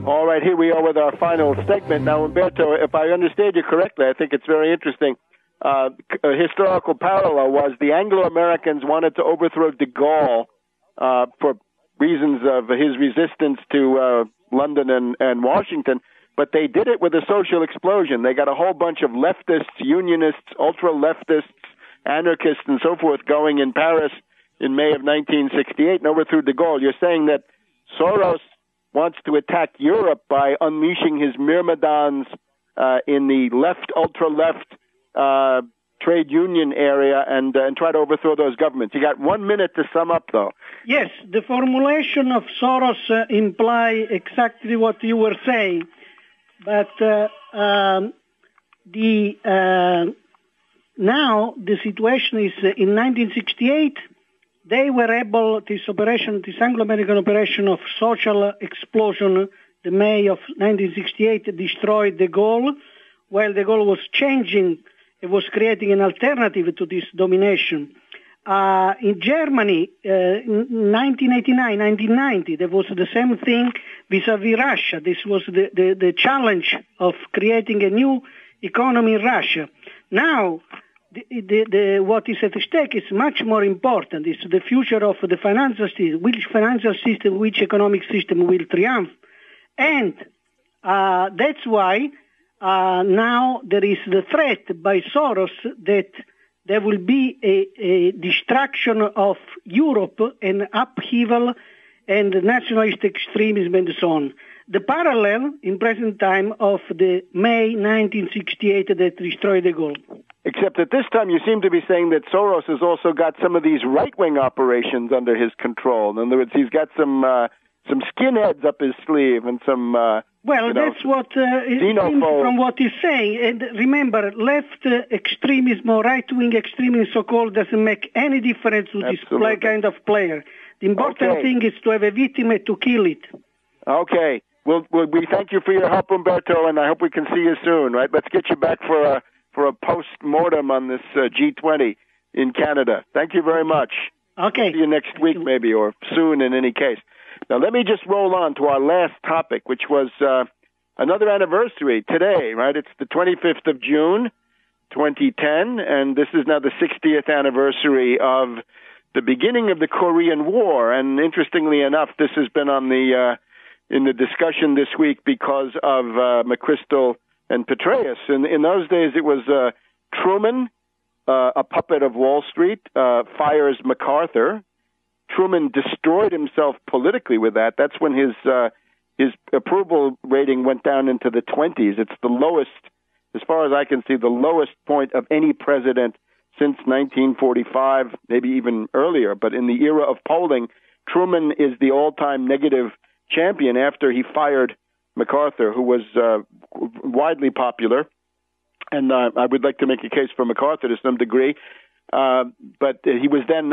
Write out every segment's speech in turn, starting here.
All right, here we are with our final segment. Now, Umberto, if I understand you correctly, I think it's very interesting. A historical parallel was the Anglo-Americans wanted to overthrow de Gaulle for reasons of his resistance to London and Washington, but they did it with a social explosion. They got a whole bunch of leftists, unionists, ultra-leftists, anarchists, and so forth going in Paris in May of 1968 and overthrew de Gaulle. You're saying that Soros wants to attack Europe by unleashing his myrmidons in the left, ultra-left trade union area and try to overthrow those governments. You got 1 minute to sum up, though. Yes, the formulation of Soros imply exactly what you were saying, but now the situation is in 1968. They were able, this Anglo-American operation of social explosion, the May of 1968, destroyed de Gaulle, while de Gaulle was changing, it was creating an alternative to this domination. In Germany, in 1989, 1990, there was the same thing vis-à-vis Russia. This was the challenge of creating a new economy in Russia. Now, what is at stake is much more important. It's the future of the financial system, which economic system will triumph. And that's why now there is the threat by Soros that there will be a destruction of Europe and upheaval and nationalist extremism and so on. The parallel in present time of the May 1968 that destroyed de Gaulle. Except at this time you seem to be saying that Soros has also got some of these right-wing operations under his control. In other words, he's got some skinheads up his sleeve and some... that's what it seems from what he's saying. And remember, left extremism or right-wing extremism, so-called, doesn't make any difference to this kind of player. The important thing is to have a victim and to kill it. Okay. Well, we thank you for your help, Umberto, and I hope we can see you soon, right? Let's get you back for a post-mortem on this G20 in Canada. Thank you very much. Okay. See you next week maybe, or soon in any case. Now, let me just roll on to our last topic, which was another anniversary today, right? It's the 25th of June, 2010, and this is now the 60th anniversary of the beginning of the Korean War. And interestingly enough, this has been on the in the discussion this week because of McChrystal and Petraeus. In those days, it was Truman, a puppet of Wall Street, fires MacArthur. Truman destroyed himself politically with that. That's when his approval rating went down into the 20s. It's the lowest, as far as I can see, the lowest point of any president since 1945, maybe even earlier. But in the era of polling, Truman is the all-time negative champion after he fired MacArthur, who was widely popular. And I would like to make a case for MacArthur to some degree. But he was then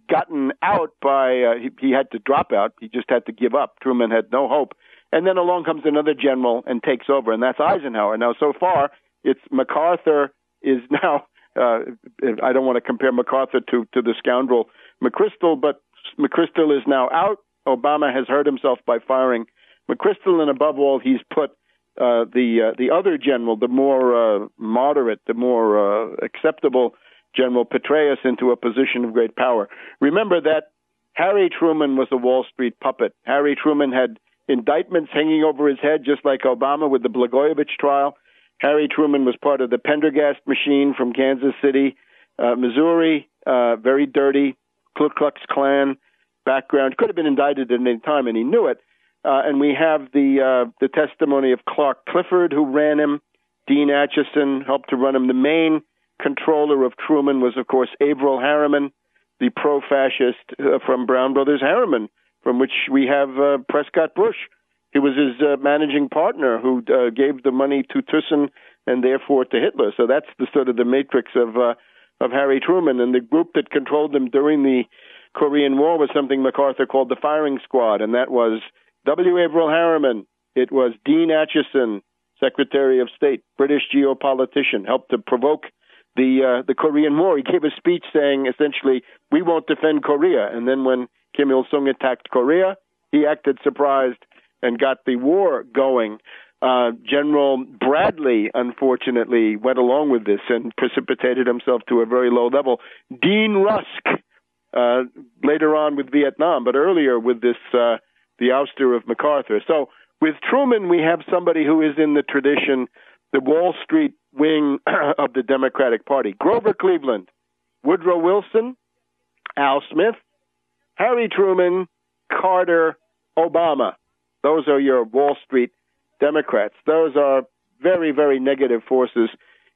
gotten out by, he had to drop out. He just had to give up. Truman had no hope. And then along comes another general and takes over, and that's Eisenhower. Now, so far, it's MacArthur is now, I don't want to compare MacArthur to the scoundrel McChrystal, but McChrystal is now out. Obama has hurt himself by firing McChrystal, and above all, he's put the other general, the more moderate, the more acceptable General Petraeus into a position of great power. Remember that Harry Truman was a Wall Street puppet. Harry Truman had indictments hanging over his head, just like Obama with the Blagojevich trial. Harry Truman was part of the Pendergast machine from Kansas City, Missouri, very dirty, Ku Klux Klan background. Could have been indicted at any time, and he knew it. And we have the testimony of Clark Clifford, who ran him. Dean Acheson helped to run him. The main controller of Truman was, of course, Averell Harriman, the pro-fascist from Brown Brothers Harriman, from which we have Prescott Bush. He was his managing partner who gave the money to Thyssen and therefore to Hitler. So that's the sort of the matrix of Harry Truman. And the group that controlled him during the Korean War was something MacArthur called the firing squad, and that was W. Averell Harriman. It was Dean Acheson, Secretary of State, British geopolitician, helped to provoke the Korean War. He gave a speech saying, essentially, we won't defend Korea. And then when Kim Il-sung attacked Korea, he acted surprised and got the war going. General Bradley, unfortunately, went along with this and precipitated himself to a very low level. Dean Rusk, later on with Vietnam, but earlier with this, the ouster of MacArthur. So with Truman, we have somebody who is in the tradition, the Wall Street wing of the Democratic Party. Grover Cleveland, Woodrow Wilson, Al Smith, Harry Truman, Carter, Obama. Those are your Wall Street Democrats. Those are very, very negative forces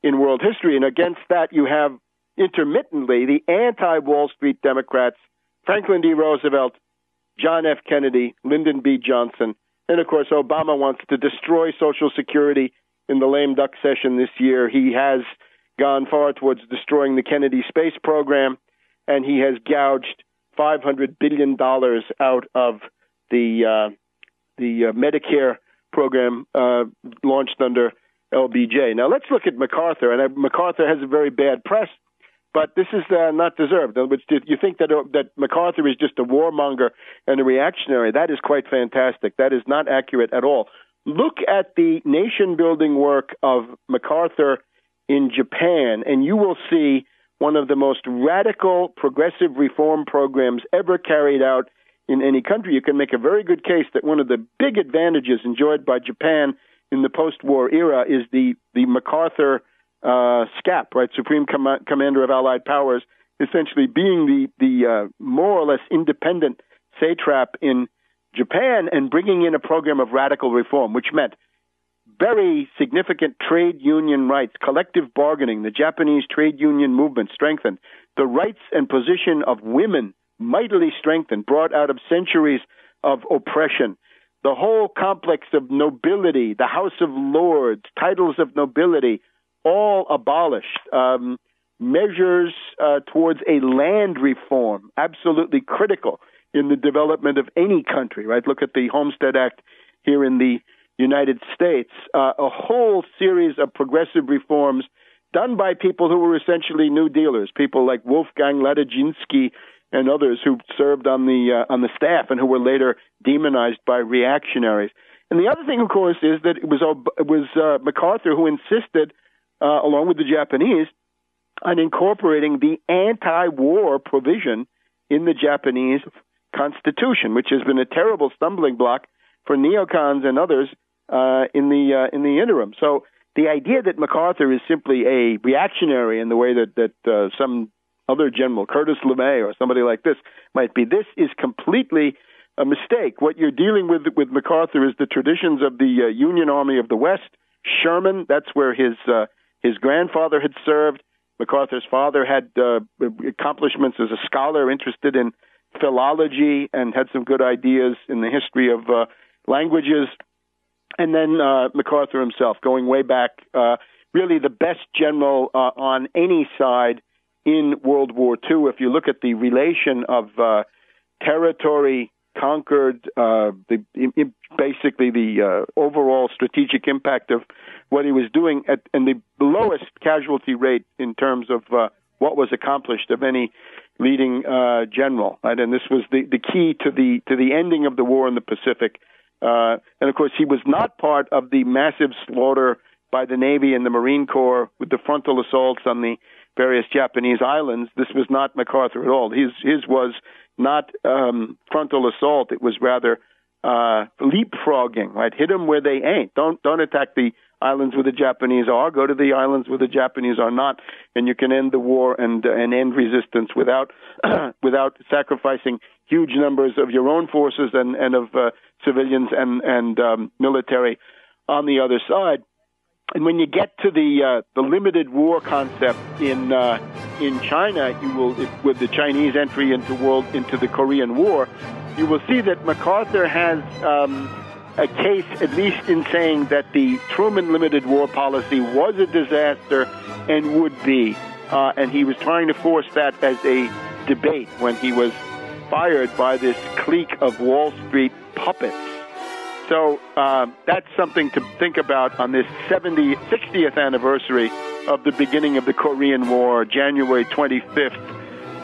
in world history. And against that, you have intermittently the anti-Wall Street Democrats, Franklin D. Roosevelt, John F. Kennedy, Lyndon B. Johnson, and of course Obama wants to destroy Social Security in the lame duck session this year. He has gone far towards destroying the Kennedy space program, and he has gouged $500 billion out of the Medicare program launched under LBJ. Now let's look at MacArthur, and MacArthur has a very bad press, but this is not deserved. In other words, you think that MacArthur is just a warmonger and a reactionary. That is quite fantastic. That is not accurate at all. Look at the nation-building work of MacArthur in Japan, and you will see one of the most radical progressive reform programs ever carried out in any country. You can make a very good case that one of the big advantages enjoyed by Japan in the post-war era is the MacArthur SCAP, right, Supreme Commander of Allied Powers, essentially being the more or less independent satrap in Japan and bringing in a program of radical reform, which meant very significant trade union rights, collective bargaining. The Japanese trade union movement strengthened. The rights and position of women mightily strengthened, brought out of centuries of oppression. The whole complex of nobility, the House of Lords, titles of nobility, all abolished. Measures towards a land reform, absolutely critical in the development of any country, right? Look at the Homestead Act here in the United States. A whole series of progressive reforms done by people who were essentially New Dealers, people like Wolfgang Ladajinski and others who served on the staff and who were later demonized by reactionaries. And the other thing, of course, is that it was MacArthur who insisted, along with the Japanese, on incorporating the anti-war provision in the Japanese constitution, which has been a terrible stumbling block for neocons and others in the interim. So the idea that MacArthur is simply a reactionary in the way that some other general, Curtis LeMay or somebody like this, might be, this is completely a mistake. What you're dealing with MacArthur is the traditions of the Union Army of the West. Sherman, that's where his grandfather had served. MacArthur's father had accomplishments as a scholar, interested in philology, and had some good ideas in the history of languages. And then MacArthur himself, going way back, really the best general on any side in World War II. If you look at the relation of territory conquered, basically the overall strategic impact of what he was doing, and the lowest casualty rate in terms of what was accomplished of any leading general, right? And this was the key to the ending of the war in the Pacific. And of course, he was not part of the massive slaughter by the Navy and the Marine Corps with the frontal assaults on the various Japanese islands. This was not MacArthur at all. His was not frontal assault. It was rather leapfrogging, right? Hit them where they ain't. Don't attack the islands where the Japanese are. Go to the islands where the Japanese are not, and you can end the war and end resistance without without sacrificing huge numbers of your own forces and of civilians and military on the other side. And when you get to the limited war concept in China, you will, with the Chinese entry into the Korean War, you will see that MacArthur has a case, at least in saying that the Truman limited war policy was a disaster and would be, and he was trying to force that as a debate when he was fired by this clique of Wall Street puppets. So that's something to think about on this 60th anniversary of the beginning of the Korean War, January 25th,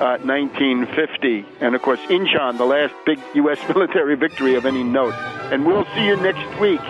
1950. And, of course, Inchon, the last big U.S. military victory of any note. And we'll see you next week.